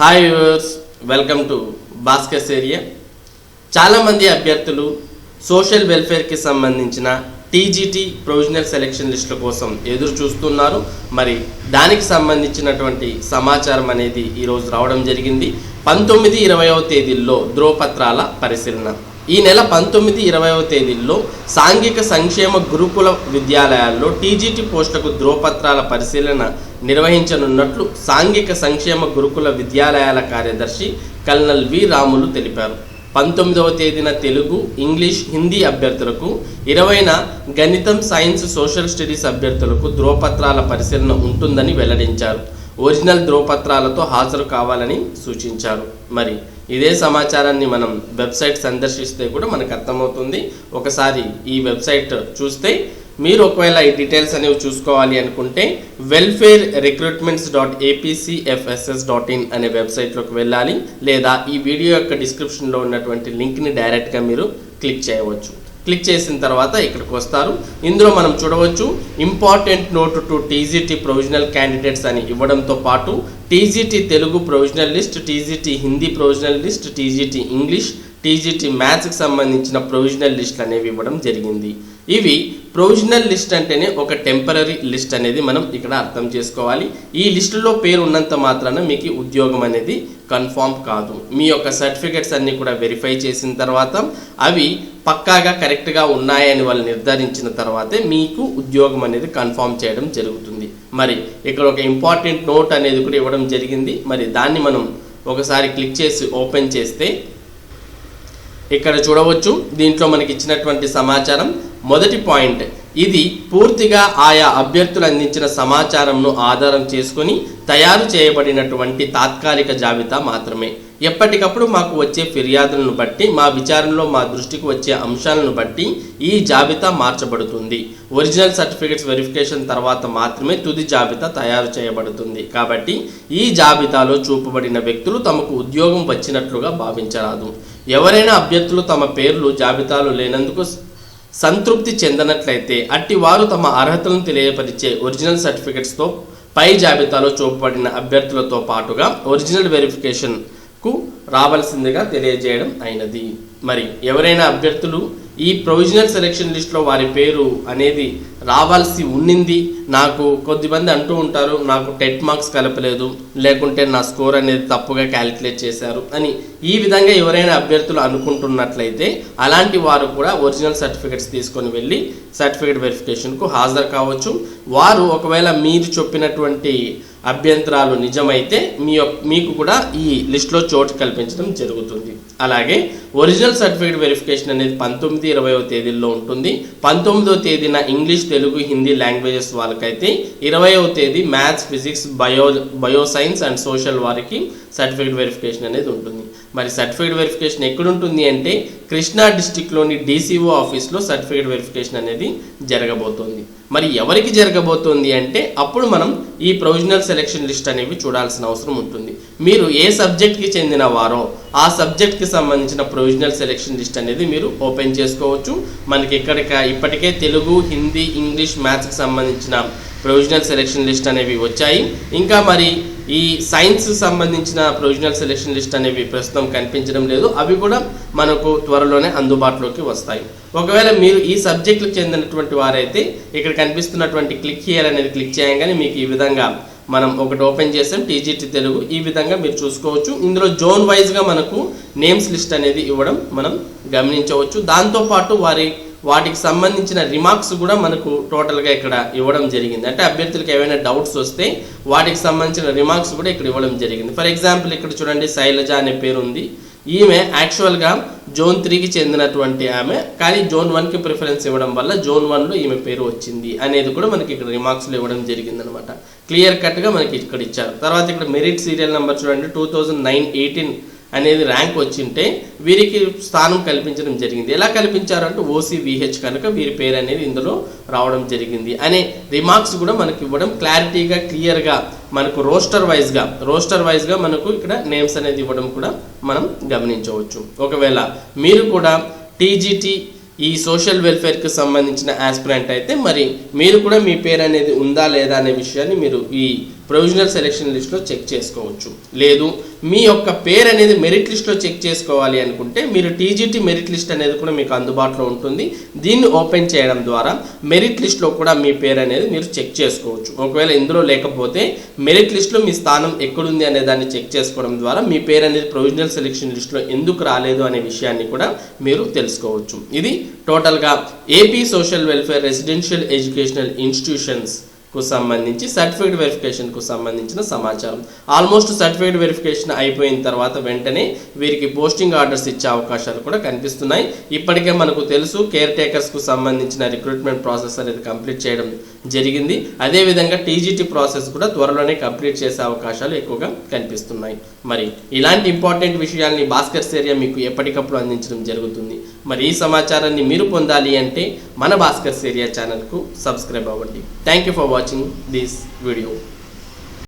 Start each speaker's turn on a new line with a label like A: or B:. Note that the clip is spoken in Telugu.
A: Hi viewers, welcome to Bhaskar's area. చాలామంది అభ్యర్థులు సోషల్ వెల్ఫేర్కి సంబంధించిన టీజీటీ ప్రొవిజనల్ సెలెక్షన్ లిస్టుల కోసం ఎదురు చూస్తున్నారు. మరి దానికి సంబంధించినటువంటి సమాచారం అనేది ఈరోజు రావడం జరిగింది. 19, 20వ తేదీల్లో ధ్రువపత్రాల పరిశీలన. ఈ నెల 19, 20వ తేదీల్లో సాంఘిక సంక్షేమ గురుకుల విద్యాలయాల్లో టీజీటీ పోస్టులకు ధ్రువపత్రాల పరిశీలన నిర్వహించనున్నట్లు సాంఘిక సంక్షేమ గురుకుల విద్యాలయాల కార్యదర్శి కల్నల్ వి రాములు తెలిపారు. 19వ తేదీన తెలుగు, ఇంగ్లీష్, హిందీ అభ్యర్థులకు, 20న గణితం, సైన్స్, సోషల్ స్టడీస్ అభ్యర్థులకు ధ్రువపత్రాల పరిశీలన ఉంటుందని వెల్లడించారు. ఒరిజినల్ ధ్రువపత్రాలతో హాజరు కావాలని సూచించారు. మరి ఇదే సమాచారాన్ని మనం వెబ్సైట్ సందర్శిస్తే కూడా మనకు అర్థమవుతుంది. ఒకసారి ఈ వెబ్సైట్ చూస్తే మీరు ఒకవేళ ఈ డీటెయిల్స్ అనేవి చూసుకోవాలి అనుకుంటే welfarerecruitments.apcfss.in అనే వెబ్సైట్లోకి వెళ్ళాలి, లేదా ఈ వీడియో యొక్క డిస్క్రిప్షన్లో ఉన్నటువంటి లింక్ని డైరెక్ట్గా మీరు క్లిక్ చేయవచ్చు. క్లిక్ చేసిన తర్వాత ఇక్కడికి వస్తారు. ఇందులో మనం చూడవచ్చు important note to TGT provisional candidates అని ఇవ్వడంతో పాటు TGT Telugu provisional list, TGT Hindi provisional list, TGT English, TGT మ్యాథ్స్కి సంబంధించిన ప్రొవిజనల్ లిస్టులు అనేవి ఇవ్వడం జరిగింది. ఇవి ప్రొవిజనల్ లిస్ట్ అంటేనే ఒక టెంపరరీ లిస్ట్ అనేది మనం ఇక్కడ అర్థం చేసుకోవాలి. ఈ లిస్టులో పేరు ఉన్నంత మాత్రాన మీకు ఉద్యోగం అనేది కన్ఫామ్ కాదు. మీ యొక్క సర్టిఫికెట్స్ అన్నీ కూడా వెరిఫై చేసిన తర్వాత అవి పక్కాగా కరెక్ట్గా ఉన్నాయని వాళ్ళు నిర్ధారించిన తర్వాతే మీకు ఉద్యోగం అనేది కన్ఫామ్ చేయడం జరుగుతుంది. మరి ఇక్కడ ఒక ఇంపార్టెంట్ నోట్ అనేది కూడా ఇవ్వడం జరిగింది. మరి దాన్ని మనం ఒకసారి క్లిక్ చేసి ఓపెన్ చేస్తే ఇక్కడ చూడవచ్చు. దీంట్లో మనకి ఇచ్చినటువంటి సమాచారం మొదటి పాయింట్, ఇది పూర్తిగా ఆయా అభ్యర్థులు అందించిన సమాచారంను ఆధారం చేసుకొని తయారు చేయబడినటువంటి తాత్కాలిక జాబితా మాత్రమే. ఎప్పటికప్పుడు మాకు వచ్చే ఫిర్యాదులను బట్టి, మా విచారణలో మా దృష్టికి వచ్చే అంశాలను బట్టి ఈ జాబితా మార్చబడుతుంది. ఒరిజినల్ సర్టిఫికెట్స్ వెరిఫికేషన్ తర్వాత మాత్రమే తుది జాబితా తయారు చేయబడుతుంది. కాబట్టి ఈ జాబితాలో చూపబడిన వ్యక్తులు తమకు ఉద్యోగం వచ్చినట్లుగా భావించరాదు. ఎవరైనా అభ్యర్థులు తమ పేర్లు జాబితాలో లేనందుకు సంతృప్తి చెందనట్లయితే అట్టి వారు తమ అర్హతలను తెలియపరిచే ఒరిజినల్ సర్టిఫికెట్స్తో పై జాబితాలో చూపబడిన అభ్యర్థులతో పాటుగా ఒరిజినల్ వెరిఫికేషన్కు రావాల్సిందిగా తెలియజేయడం అయినది. మరి ఎవరైనా అభ్యర్థులు ఈ ప్రొవిజనల్ సెలెక్షన్ లిస్ట్లో వారి పేరు అనేది రావాల్సి ఉండింది, నాకు కొద్దిమంది అంటూ ఉంటారు నాకు టెట్ మార్క్స్ కలపలేదు, లేకుంటే నా స్కోర్ అనేది తప్పుగా క్యాలిక్యులేట్ చేశారు అని ఈ విధంగా ఎవరైనా అభ్యర్థులు అనుకుంటున్నట్లయితే అలాంటి వారు కూడా ఒరిజినల్ సర్టిఫికెట్స్ తీసుకొని వెళ్ళి సర్టిఫికెట్ వెరిఫికేషన్కు హాజరు కావచ్చు. వారు ఒకవేళ మీరు చెప్పినటువంటి అభ్యంతరాలు నిజమైతే మీకు కూడా ఈ లిస్టులో చోటు కల్పించడం జరుగుతుంది. అలాగే ఒరిజినల్ సర్టిఫికేట్ వెరిఫికేషన్ అనేది 19, 20వ తేదీల్లో ఉంటుంది. 19వ తేదీన ఇంగ్లీష్, తెలుగు, హిందీ లాంగ్వేజెస్ వాళ్ళకైతే 20వ తేదీ maths, physics, bio science and social వారికి సర్టిఫికేట్ వెరిఫికేషన్ అనేది ఉంటుంది. మరి సర్టిఫికేట్ వెరిఫికేషన్ ఎక్కడుంటుంది అంటే కృష్ణా డిస్టిక్లోని DCO ఆఫీస్లో సర్టిఫికేట్ వెరిఫికేషన్ అనేది జరగబోతోంది. మరి ఎవరికి జరగబోతోంది అంటే అప్పుడు మనం ఈ ప్రొవిజనల్ సెలెక్షన్ లిస్ట్ అనేవి చూడాల్సిన అవసరం ఉంటుంది. మీరు ఏ సబ్జెక్ట్కి చెందిన వారో ఆ సబ్జెక్ట్కి సంబంధించిన ప్రొవిజనల్ సెలెక్షన్ లిస్ట్ అనేది మీరు ఓపెన్ చేసుకోవచ్చు. మనకి ఇప్పటికే తెలుగు, హిందీ, ఇంగ్లీష్, మ్యాథ్స్కి సంబంధించిన ప్రొవిజనల్ సెలెక్షన్ లిస్ట్ అనేవి వచ్చాయి. ఇంకా మరి ఈ సైన్స్ సంబంధించిన ప్రొవిజనల్ సెలెక్షన్ లిస్ట్ అనేవి ప్రస్తుతం కనిపించడం లేదు. అవి కూడా మనకు త్వరలోనే అందుబాటులోకి వస్తాయి. ఒకవేళ మీరు ఈ సబ్జెక్టులకు చెందినటువంటి వారైతే ఇక్కడ కనిపిస్తున్నటువంటి క్లిక్ హియర్ అనేది క్లిక్ చేయగానే మీకు ఈ విధంగా మనం ఒకటి ఓపెన్ చేసాం, టీజీటీ తెలుగు. ఈ విధంగా మీరు చూసుకోవచ్చు. ఇందులో జోన్ వైజ్గా మనకు నేమ్స్ లిస్ట్ అనేది ఇవ్వడం మనం గమనించవచ్చు. దాంతోపాటు వాటికి సంబంధించిన రిమార్క్స్ కూడా మనకు టోటల్గా ఇక్కడ ఇవ్వడం జరిగింది. అంటే అభ్యర్థులకు ఏవైనా డౌట్స్ వస్తే వాటికి సంబంధించిన రిమార్క్స్ కూడా ఇక్కడ ఇవ్వడం జరిగింది. ఫర్ ఎగ్జాంపుల్ ఇక్కడ చూడండి, శైలజ అనే పేరు ఉంది. ఈమె యాక్చువల్గా జోన్ 3కి చెందినటువంటి ఆమె, కానీ జోన్ 1కి ప్రిఫరెన్స్ ఇవ్వడం వల్ల జోన్ 1లో ఈమె పేరు వచ్చింది అనేది కూడా మనకి ఇక్కడ రిమార్క్స్లో ఇవ్వడం జరిగింది అనమాట. క్లియర్ కట్గా మనకి ఇక్కడ ఇచ్చారు. తర్వాత ఇక్కడ మెరిట్ సీరియల్ నెంబర్ చూడండి, 2009-18 అనేది ర్యాంక్ వచ్చింటే వీరికి స్థానం కల్పించడం జరిగింది. ఎలా కల్పించారు అంటే OCVH కనుక వీరి పేరు అనేది ఇందులో రావడం జరిగింది అనే రిమార్క్స్ కూడా మనకి ఇవ్వడం క్లారిటీగా, క్లియర్గా మనకు రోస్టర్ వైజ్గా మనకు ఇక్కడ నేమ్స్ అనేది ఇవ్వడం కూడా మనం గమనించవచ్చు. ఒకవేళ మీరు కూడా టీజీటీ ఈ సోషల్ వెల్ఫేర్కి సంబంధించిన ఆస్పిరెంట్ అయితే మరి మీరు కూడా మీ పేరు అనేది ఉందా లేదా అనే విషయాన్ని మీరు ఈ ప్రొవిజనల్ సెలెక్షన్ లిస్ట్లో చెక్ చేసుకోవచ్చు. లేదు మీ యొక్క పేరు అనేది మెరిట్ లిస్ట్లో చెక్ చేసుకోవాలి అనుకుంటే మీరు టీజీటీ మెరిట్ లిస్ట్ అనేది కూడా మీకు అందుబాటులో ఉంటుంది. దీన్ని ఓపెన్ చేయడం ద్వారా మెరిట్ లిస్ట్లో కూడా మీ పేరు అనేది మీరు చెక్ చేసుకోవచ్చు. ఒకవేళ ఇందులో లేకపోతే మెరిట్ లిస్ట్లో మీ స్థానం ఎక్కడుంది అనే దాన్ని చెక్ చేసుకోవడం ద్వారా మీ పేరు అనేది ప్రొవిజనల్ సెలెక్షన్ లిస్ట్లో ఎందుకు రాలేదు అనే విషయాన్ని కూడా మీరు తెలుసుకోవచ్చు. ఇది టోటల్గా AP social welfare residential educational institutions కు సంబంధించి సర్టిఫికేట్ వెరిఫికేషన్కు సంబంధించిన సమాచారం. ఆల్మోస్ట్ సర్టిఫికేట్ వెరిఫికేషన్ అయిపోయిన తర్వాత వెంటనే వీరికి పోస్టింగ్ ఆర్డర్స్ ఇచ్చే అవకాశాలు కూడా కనిపిస్తున్నాయి. ఇప్పటికే మనకు తెలుసు కేర్ టేకర్స్కు సంబంధించిన రిక్రూట్మెంట్ ప్రాసెస్ అనేది కంప్లీట్ చేయడం జరిగింది. అదేవిధంగా టీజీటీ ప్రాసెస్ కూడా త్వరలోనే కంప్లీట్ చేసే అవకాశాలు ఎక్కువగా కనిపిస్తున్నాయి. మరి ఇలాంటి ఇంపార్టెంట్ విషయాల్ని భాస్కర్స్ ఏరియా మీకు ఎప్పటికప్పుడు అందించడం జరుగుతుంది. మరి ఈ సమాచారాన్ని మీరు పొందాలి అంటే మన భాస్కర్స్ ఏరియా ఛానల్కు సబ్స్క్రైబ్ అవ్వండి. Thank you for watching this video.